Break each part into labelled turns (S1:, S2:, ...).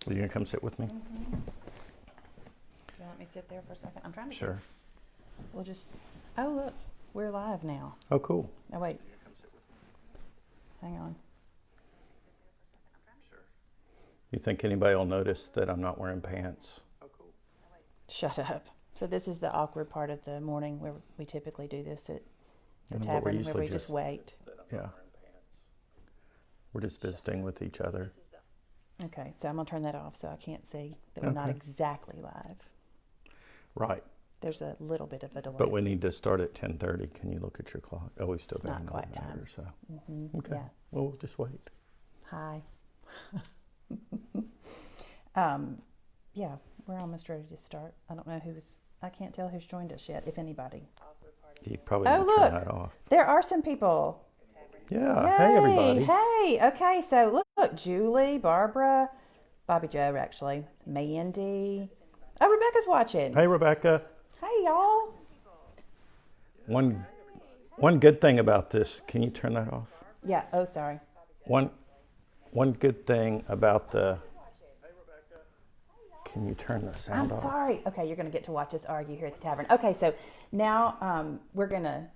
S1: Are you going to come sit with me?
S2: Mm-hmm. You want me to sit there for a second? I'm trying to.
S1: Sure.
S2: We'll just. Oh, look. We're live now.
S1: Oh, cool.
S2: Oh, wait. Hang on.
S1: You think anybody will notice that I'm not wearing pants?
S3: Oh, cool.
S2: Shut up. So this is the awkward part of the morning where we typically do this at the
S1: And
S2: tavern, where we just wait.
S1: Yeah. We're just visiting with each other.
S2: Okay, so I'm going to turn that off so I can't see that we're not
S1: Okay.
S2: exactly live.
S1: Right.
S2: There's a little bit of a delay.
S1: But we need to start at 10:30. Can you look at your clock? Oh, we've still
S2: It's
S1: got
S2: not
S1: another
S2: quite
S1: minute
S2: time.
S1: or so.
S2: Mm-hmm.
S1: Okay.
S2: Yeah.
S1: Well, we'll just wait.
S2: Hi. Yeah, we're almost ready to start. I can't tell who's joined us yet, if anybody.
S1: You probably
S2: Oh,
S1: need to turn
S2: look.
S1: that off.
S2: There are some people.
S1: Yeah.
S2: Yay.
S1: Hey, everybody.
S2: Hey. Okay, so look, Julie, Barbara, Bobby Joe, actually, Mandy. Oh, Rebecca's watching.
S1: Hey, Rebecca.
S2: Hey, y'all.
S1: One good thing about this. Can you turn that off?
S2: Yeah. Oh, sorry.
S1: One good thing about the. Can you turn the
S2: I'm
S1: sound off?
S2: sorry. Okay, you're going to get to watch us argue here at the tavern. Okay, so now we're gonna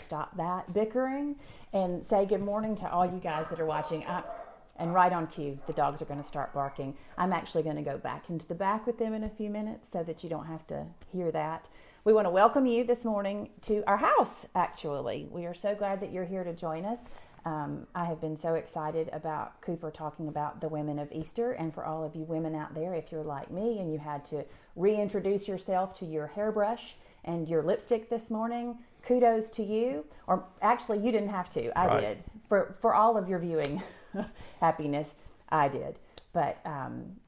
S2: stop that bickering and say good morning to all you guys that are watching. And right on cue, the dogs are going to start barking. I'm actually going to go back into the back with them in a few minutes so that you don't have to hear that. We want to welcome you this morning to our house, actually. We are so glad that you're here to join us. I have been so excited about Cooper talking about the women of Easter, and for all of you women out there, if you're like me and you had to reintroduce yourself to your hairbrush and your lipstick this morning, kudos to you. Or actually, you didn't have to. I did. For all of your viewing happiness, I did. But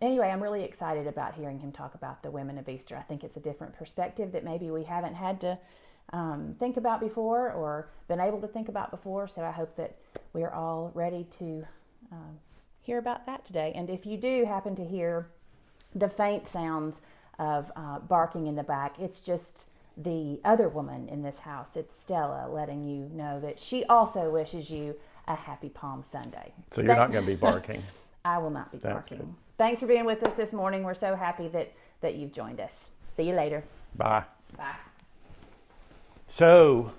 S2: anyway, I'm really excited about hearing him talk about the women of Easter. I think it's a different perspective that maybe we haven't had to think about before or been able to think about before. So I hope that we're all ready to hear about that today. And if you do happen to hear the faint sounds of barking in the back, it's just the other woman in this house. It's Stella letting you know that she also wishes you a happy Palm Sunday.
S1: So you're not going to be barking.
S2: I will not be
S1: That's
S2: barking.
S1: good.
S2: Thanks for being with us this morning. We're so happy that you've joined us. See you later.
S1: Bye.
S2: Bye.
S1: So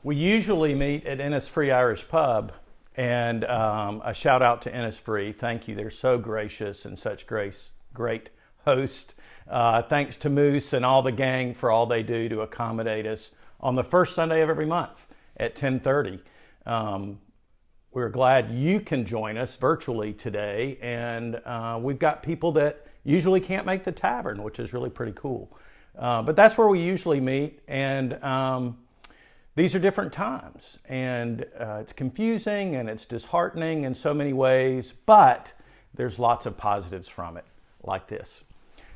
S1: we usually meet at Innisfree Irish Pub, and a shout out to Innisfree. Thank you. They're so gracious and such great host. Thanks to Moose and all the gang for all they do to accommodate us on the first Sunday of every month at 10:30. We're glad you can join us virtually today, and we've got people that usually can't make the tavern, which is really pretty cool. But that's where we usually meet, and these are different times, and it's confusing and it's disheartening in so many ways, but there's lots of positives from it, like this.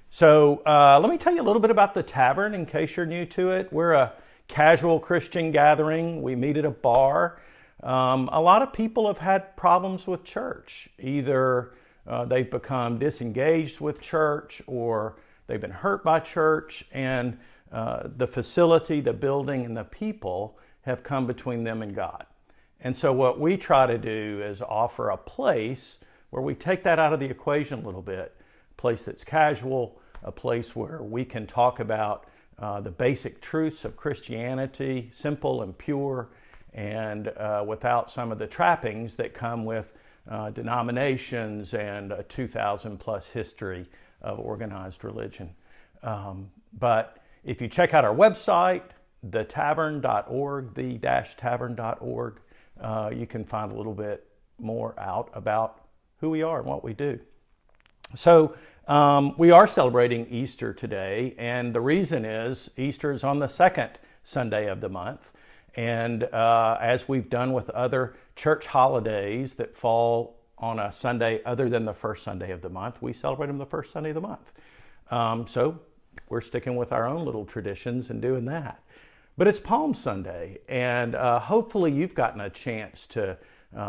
S1: So let me tell you a little bit about the tavern in case you're new to it. We're a casual Christian gathering. We meet at a bar. A lot of people have had problems with church. Either they've become disengaged with church, or they've been hurt by church, and the facility, the building, and the people have come between them and God. And so what we try to do is offer a place where we take that out of the equation a little bit, a place that's casual, a place where we can talk about the basic truths of Christianity, simple and pure, and without some of the trappings that come with denominations and a 2,000 plus history of organized religion. But if you check out our website, thetavern.org, the-tavern.org, you can find a little bit more out about who we are and what we do. So we are celebrating Easter today, and the reason is Easter is on the second Sunday of the month. And as we've done with other church holidays that fall on a Sunday other than the first Sunday of the month, we celebrate them the first Sunday of the month. So we're sticking with our own little traditions and doing that. But it's Palm Sunday, and hopefully you've gotten a chance to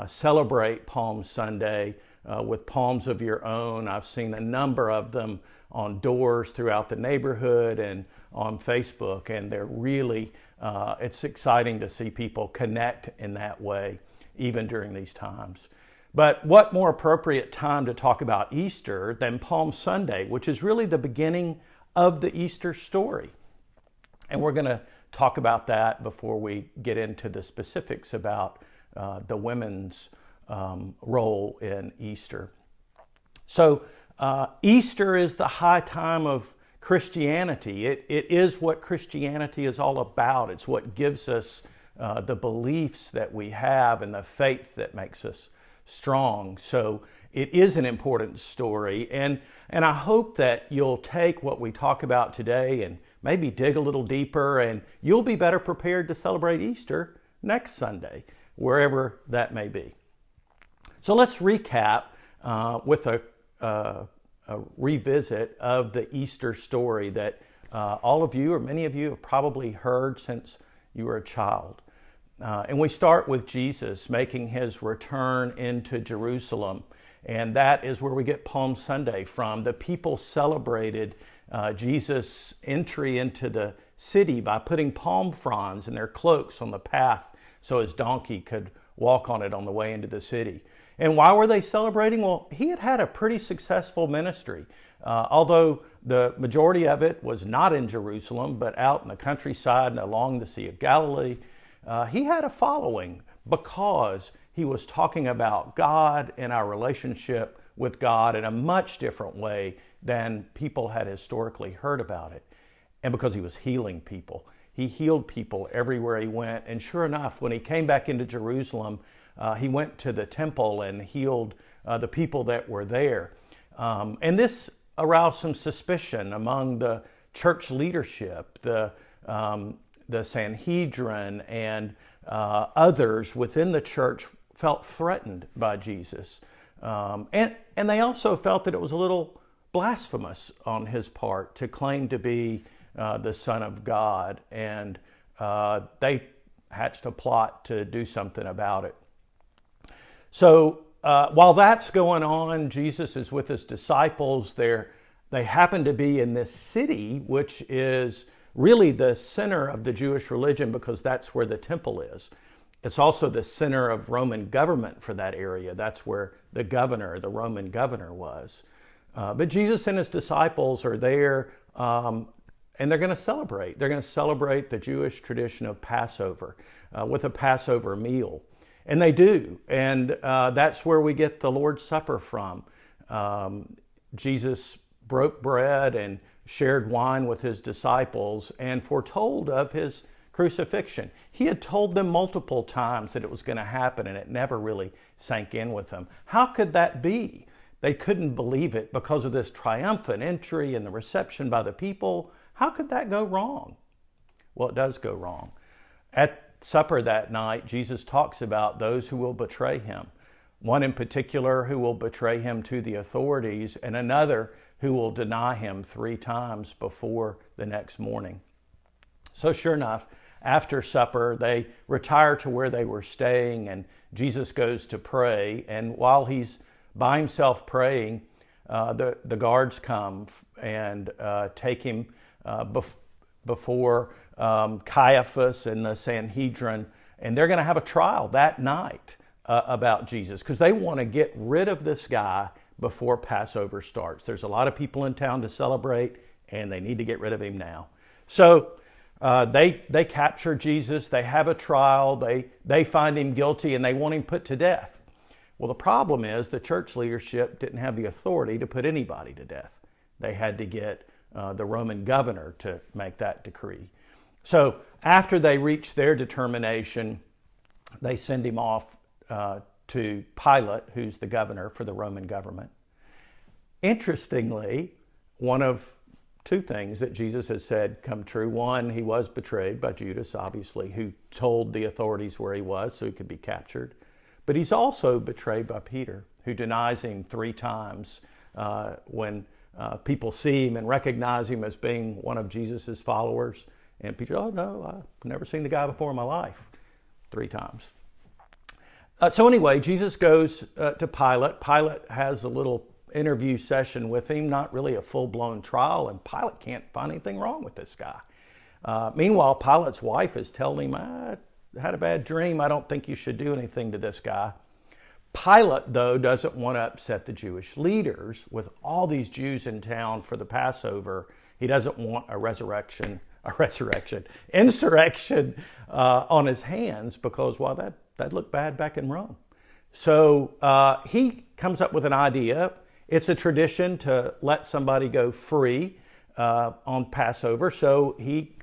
S1: celebrate Palm Sunday with palms of your own. I've seen a number of them on doors throughout the neighborhood and on Facebook, and they're really, it's exciting to see people connect in that way, even during these times. But what more appropriate time to talk about Easter than Palm Sunday, which is really the beginning of the Easter story. And we're going to talk about that before we get into the specifics about the women's role in Easter. So Easter is the high time of Christianity. It is what Christianity is all about. It's what gives us the beliefs that we have and the faith that makes us strong. So it is an important story, and I hope that you'll take what we talk about today and maybe dig a little deeper, and you'll be better prepared to celebrate Easter next Sunday, wherever that may be. So let's recap with a revisit of the Easter story that all of you, or many of you, have probably heard since you were a child. And we start with Jesus making his return into Jerusalem. And that is where we get Palm Sunday from. The people celebrated Jesus' entry into the city by putting palm fronds in their cloaks on the path so his donkey could walk on it on the way into the city. And why were they celebrating? Well, he had had a pretty successful ministry. Although the majority of it was not in Jerusalem, but out in the countryside and along the Sea of Galilee, he had a following because he was talking about God and our relationship with God in a much different way than people had historically heard about it. And because he was healing people. He healed people everywhere he went. And sure enough, when he came back into Jerusalem, he went to the temple and healed the people that were there. And this aroused some suspicion among the church leadership, the Sanhedrin, and others within the church felt threatened by Jesus. And they also felt that it was a little blasphemous on his part to claim to be the Son of God. And they hatched a plot to do something about it. So while that's going on, Jesus is with his disciples. They happen to be in this city, which is really the center of the Jewish religion because that's where the temple is. It's also the center of Roman government for that area. That's where the Roman governor was. But Jesus and his disciples are there, and they're going to celebrate. They're going to celebrate the Jewish tradition of Passover with a Passover meal. And they do. And that's where we get the Lord's Supper from. Jesus broke bread and shared wine with his disciples and foretold of his crucifixion. He had told them multiple times that it was going to happen, and it never really sank in with them. How could that be? They couldn't believe it because of this triumphant entry and the reception by the people. How could that go wrong? Well, it does go wrong. At supper that night, Jesus talks about those who will betray him. One in particular who will betray him to the authorities, and another who will deny him 3 times before the next morning. So sure enough, after supper, they retire to where they were staying, and Jesus goes to pray. And while he's by himself praying, the guards come and take him before Caiaphas and the Sanhedrin, and they're going to have a trial that night about Jesus because they want to get rid of this guy before Passover starts. There's a lot of people in town to celebrate, and they need to get rid of him now. So they capture Jesus. They have a trial. They find him guilty, and they want him put to death. Well, the problem is the church leadership didn't have the authority to put anybody to death. They had to get the Roman governor to make that decree. So after they reach their determination, they send him off to Pilate, who's the governor for the Roman government. Interestingly, one of 2 things that Jesus has said come true. One, he was betrayed by Judas, obviously, who told the authorities where he was so he could be captured. But he's also betrayed by Peter, who denies him 3 times when people see him and recognize him as being one of Jesus's followers. And Peter, oh no, I've never seen the guy before in my life. 3 times. So anyway, Jesus goes to Pilate. Pilate has a little interview session with him, not really a full-blown trial, and Pilate can't find anything wrong with this guy. Meanwhile, Pilate's wife is telling him, I had a bad dream. I don't think you should do anything to this guy. Pilate, though, doesn't want to upset the Jewish leaders with all these Jews in town for the Passover. He doesn't want insurrection on his hands because, well, that looked bad back in Rome. So he comes up with an idea. It's a tradition to let somebody go free on Passover. So he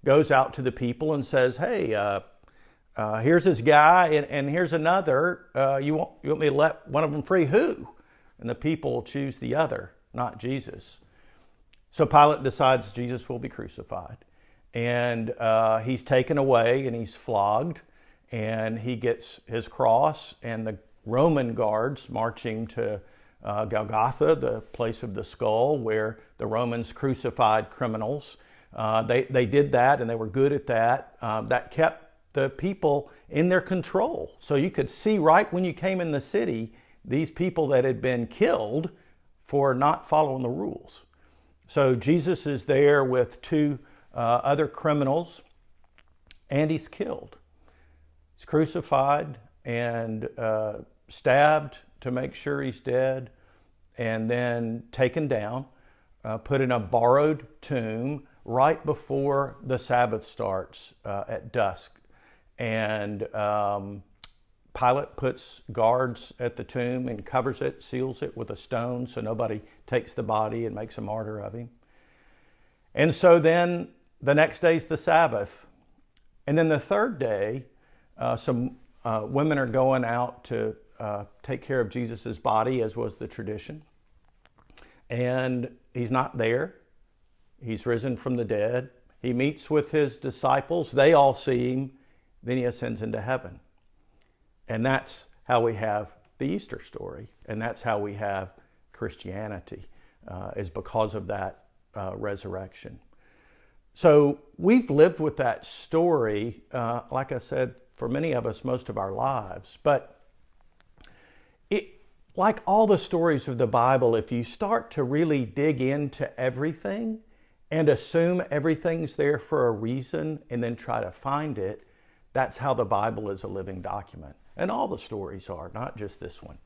S1: goes out to the people and says, hey, here's this guy and here's another. You want me to let one of them free? Who? And the people choose the other, not Jesus. So Pilate decides Jesus will be crucified. And he's taken away and he's flogged. And he gets his cross, and the Roman guards marching to Golgotha, the place of the skull where the Romans crucified criminals. They did that, and they were good at that. That kept the people in their control. So you could see right when you came in the city, these people that had been killed for not following the rules. So Jesus is there with two other criminals, and he's killed. He's crucified and stabbed to make sure he's dead, and then taken down, put in a borrowed tomb right before the Sabbath starts at dusk. And Pilate puts guards at the tomb and covers it, seals it with a stone so nobody takes the body and makes a martyr of him. And so then the next day's the Sabbath. And then the third day, some women are going out to take care of Jesus' body, as was the tradition. And he's not there. He's risen from the dead. He meets with his disciples. They all see him. Then he ascends into heaven. And that's how we have the Easter story. And that's how we have Christianity, is because of that resurrection. So we've lived with that story, like I said, for many of us, most of our lives. But like all the stories of the Bible, if you start to really dig into everything and assume everything's there for a reason and then try to find it, that's how the Bible is a living document. And all the stories are, not just this one.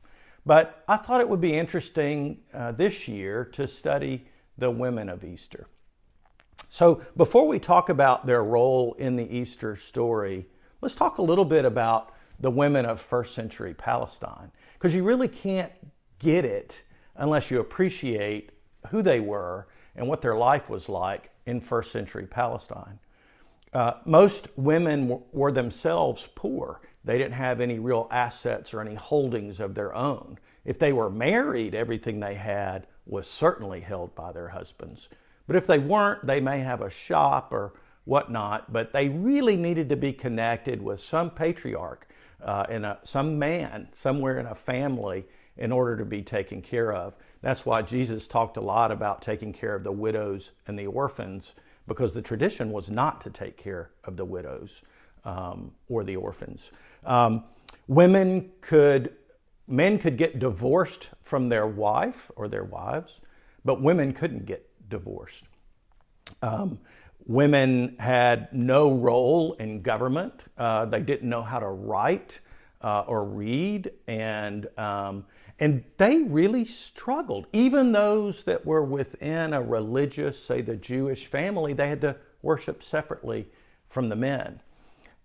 S1: But I thought it would be interesting this year to study the women of Easter. So before we talk about their role in the Easter story, let's talk a little bit about the women of first century Palestine, because you really can't get it unless you appreciate who they were and what their life was like in first century Palestine. Most women were themselves poor. They didn't have any real assets or any holdings of their own. If they were married, everything they had was certainly held by their husbands. But if they weren't, they may have a shop or whatnot, but they really needed to be connected with some patriarch, some man somewhere in a family in order to be taken care of. That's why Jesus talked a lot about taking care of the widows and the orphans, because the tradition was not to take care of the widows or the orphans. Men could get divorced from their wife or their wives, but women couldn't get divorced. Women had no role in government. They didn't know how to write or read, and they really struggled. Even those that were within a religious, say the Jewish family, they had to worship separately from the men.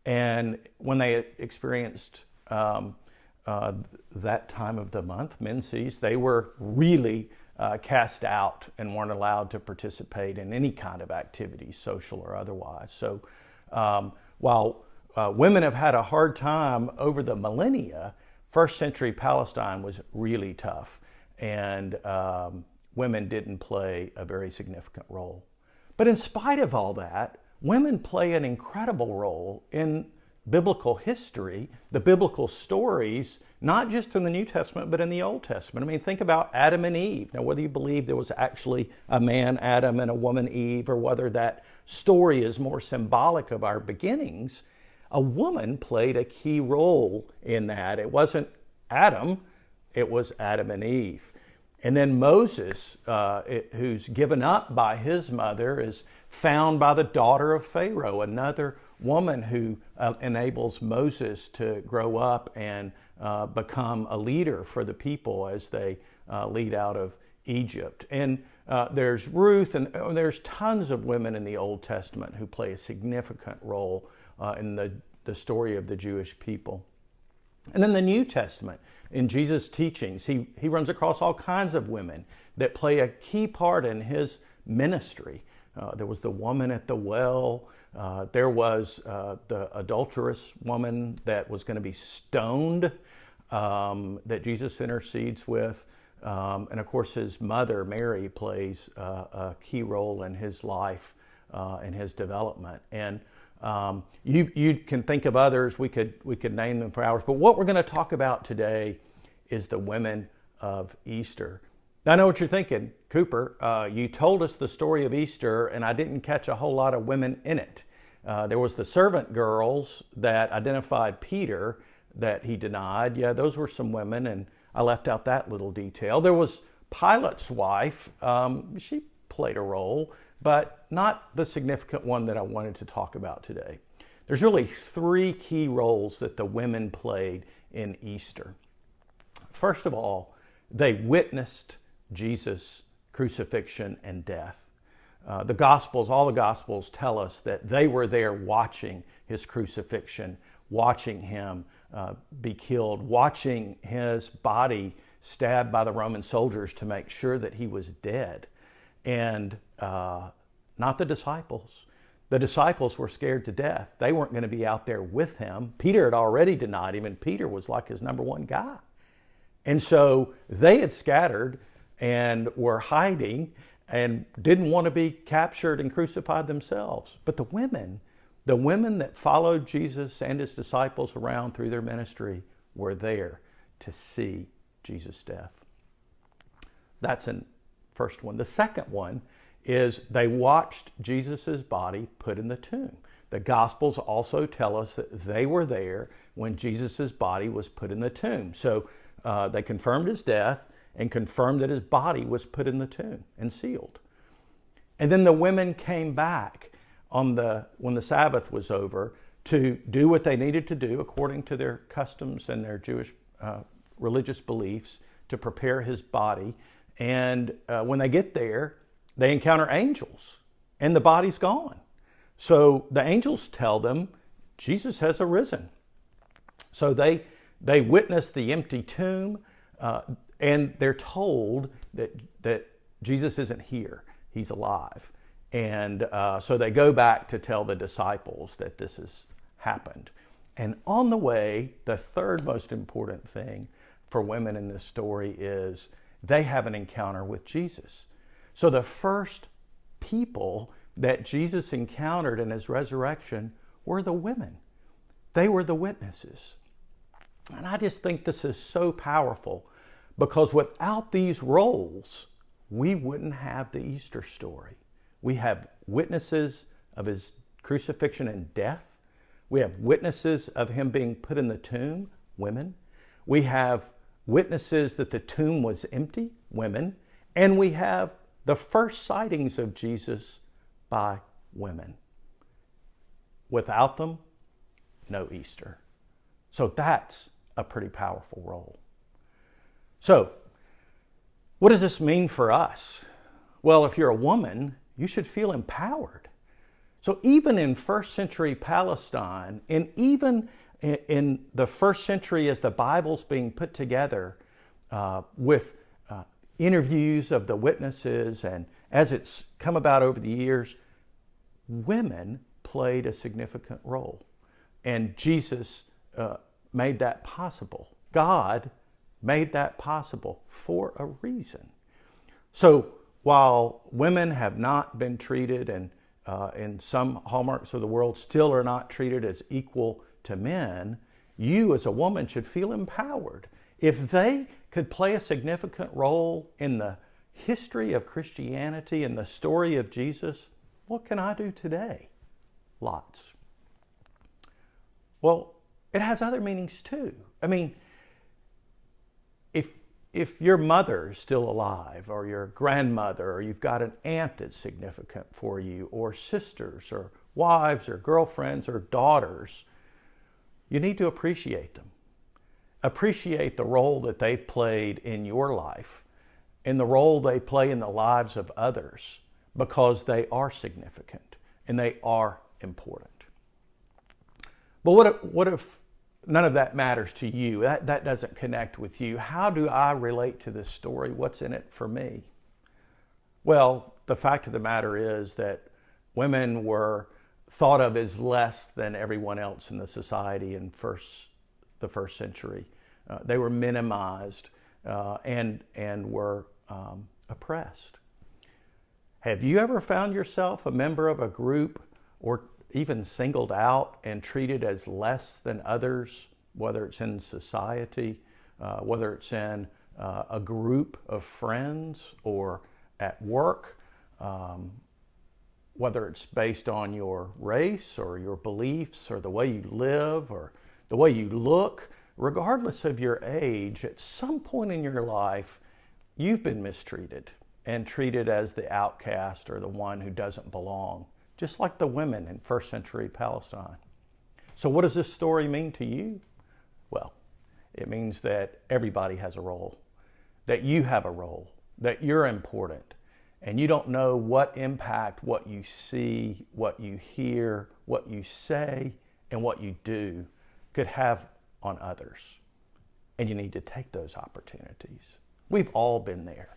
S1: And when they experienced that time of the month, menses, they were really cast out and weren't allowed to participate in any kind of activity, social or otherwise. So while women have had a hard time over the millennia, first century Palestine was really tough, and women didn't play a very significant role. But in spite of all that, women play an incredible role in biblical history, the biblical stories, not just in the New Testament, but in the Old Testament. I mean, think about Adam and Eve. Now, whether you believe there was actually a man, Adam, and a woman, Eve, or whether that story is more symbolic of our beginnings, a woman played a key role in that. It wasn't Adam, it was Adam and Eve. And then Moses, who's given up by his mother, is found by the daughter of Pharaoh, another woman who enables Moses to grow up and become a leader for the people as they lead out of Egypt. And there's Ruth, and there's tons of women in the Old Testament who play a significant role in the story of the Jewish people. And then the New Testament, in Jesus' teachings, he runs across all kinds of women that play a key part in his ministry. There was the woman at the well. There was the adulteress woman that was going to be stoned, that Jesus intercedes with. And of course, his mother, Mary, plays a key role in his life and his development. And you can think of others. We could name them for hours. But what we're going to talk about today is the women of Easter. Now, I know what you're thinking, Cooper. You told us the story of Easter, and I didn't catch a whole lot of women in it. There was the servant girls that identified Peter that he denied. Yeah, those were some women, and I left out that little detail. There was Pilate's wife. She played a role, but not the significant one that I wanted to talk about today. There's really three key roles that the women played in Easter. First of all, they witnessed Jesus' crucifixion and death. All the Gospels tell us that they were there watching his crucifixion, watching him be killed, watching his body stabbed by the Roman soldiers to make sure that he was dead. And not the disciples. The disciples were scared to death. They weren't going to be out there with him. Peter had already denied him, and Peter was like his number one guy. And so they had scattered and were hiding and didn't want to be captured and crucified themselves. But the women that followed Jesus and his disciples around through their ministry were there to see Jesus' death. That's the first one. The second one is they watched Jesus' body put in the tomb. The Gospels also tell us that they were there when Jesus' body was put in the tomb. So they confirmed his death and confirmed that his body was put in the tomb and sealed. And then the women came back when the Sabbath was over to do what they needed to do according to their customs and their Jewish religious beliefs to prepare his body. And when they get there, they encounter angels and the body's gone. So the angels tell them Jesus has arisen. So they witness the empty tomb, and they're told that Jesus isn't here. He's alive. And so they go back to tell the disciples that this has happened. And on the way, the third most important thing for women in this story is they have an encounter with Jesus. So the first people that Jesus encountered in his resurrection were the women. They were the witnesses. And I just think this is so powerful because without these roles, we wouldn't have the Easter story. We have witnesses of his crucifixion and death. We have witnesses of him being put in the tomb, women. We have witnesses that the tomb was empty, women. And we have the first sightings of Jesus by women. Without them, no Easter. So that's a pretty powerful role. So, what does this mean for us? Well, if you're a woman, you should feel empowered. So even in first century Palestine, and even in the first century as the Bible's being put together with interviews of the witnesses, and as it's come about over the years, women played a significant role. And Jesus made that possible. God made that possible for a reason. So while women have not been treated, and in some hallmarks of the world still are not treated as equal to men, you as a woman should feel empowered. If they could play a significant role in the history of Christianity and the story of Jesus, what can I do today? Lots. Well, it has other meanings too. I mean, if your mother is still alive, or your grandmother, or you've got an aunt that's significant for you, or sisters, or wives or girlfriends or daughters, you need to appreciate them. Appreciate the role that they've played in your life and the role they play in the lives of others, because they are significant and they are important. But what if none of that matters to you? That doesn't connect with you. How do I relate to this story? What's in it for me? Well, the fact of the matter is that women were thought of as less than everyone else in the society in the first century. They were minimized and were oppressed. Have you ever found yourself a member of a group, or even singled out and treated as less than others, whether it's in society, whether it's in a group of friends or at work, whether it's based on your race or your beliefs or the way you live or the way you look? Regardless of your age, at some point in your life, you've been mistreated and treated as the outcast or the one who doesn't belong, just like the women in first century Palestine. So what does this story mean to you? Well, it means that everybody has a role, that you have a role, that you're important, and you don't know what impact what you see, what you hear, what you say, and what you do could have on others. And you need to take those opportunities. We've all been there.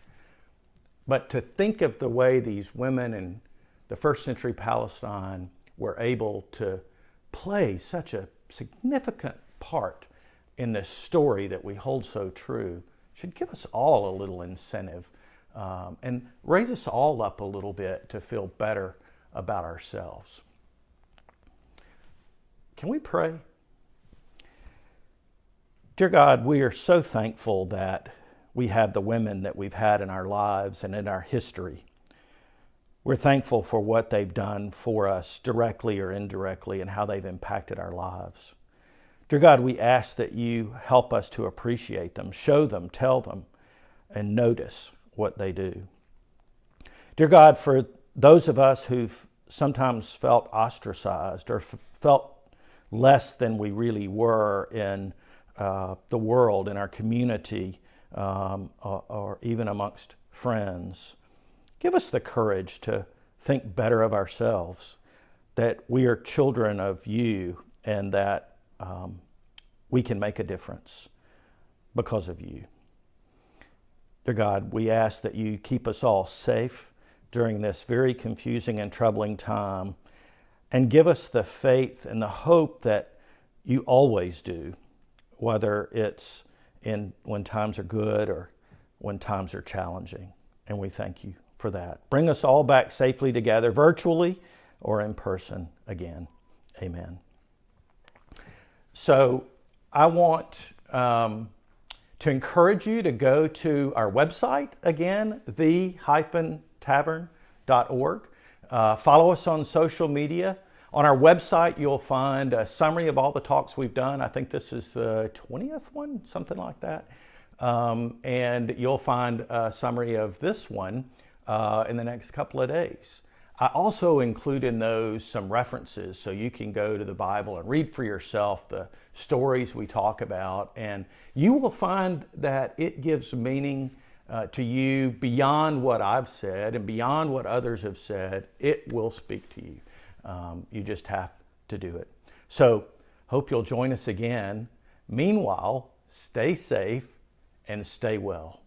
S1: But to think of the way these women in the first century Palestine were able to play such a significant part in this story that we hold so true should give us all a little incentive and raise us all up a little bit to feel better about ourselves. Can we pray? Dear God, we are so thankful that we have the women that we've had in our lives and in our history. We're thankful for what they've done for us directly or indirectly and how they've impacted our lives. Dear God, we ask that you help us to appreciate them, show them, tell them, and notice what they do. Dear God, for those of us who've sometimes felt ostracized or felt less than we really were in the world, in our community, or even amongst friends, give us the courage to think better of ourselves, that we are children of you and that we can make a difference because of you. Dear God, we ask that you keep us all safe during this very confusing and troubling time, and give us the faith and the hope that you always do, whether it's when times are good or when times are challenging. And we thank you for that. Bring us all back safely together, virtually or in person again. Amen. So I want to encourage you to go to our website again, the-tavern.org. Follow us on social media. On our website, you'll find a summary of all the talks we've done. I think this is the 20th one, something like that. And you'll find a summary of this one in the next couple of days. I also include in those some references so you can go to the Bible and read for yourself the stories we talk about. And you will find that it gives meaning to you beyond what I've said and beyond what others have said. It will speak to you. You just have to do it. So, hope you'll join us again. Meanwhile, stay safe and stay well.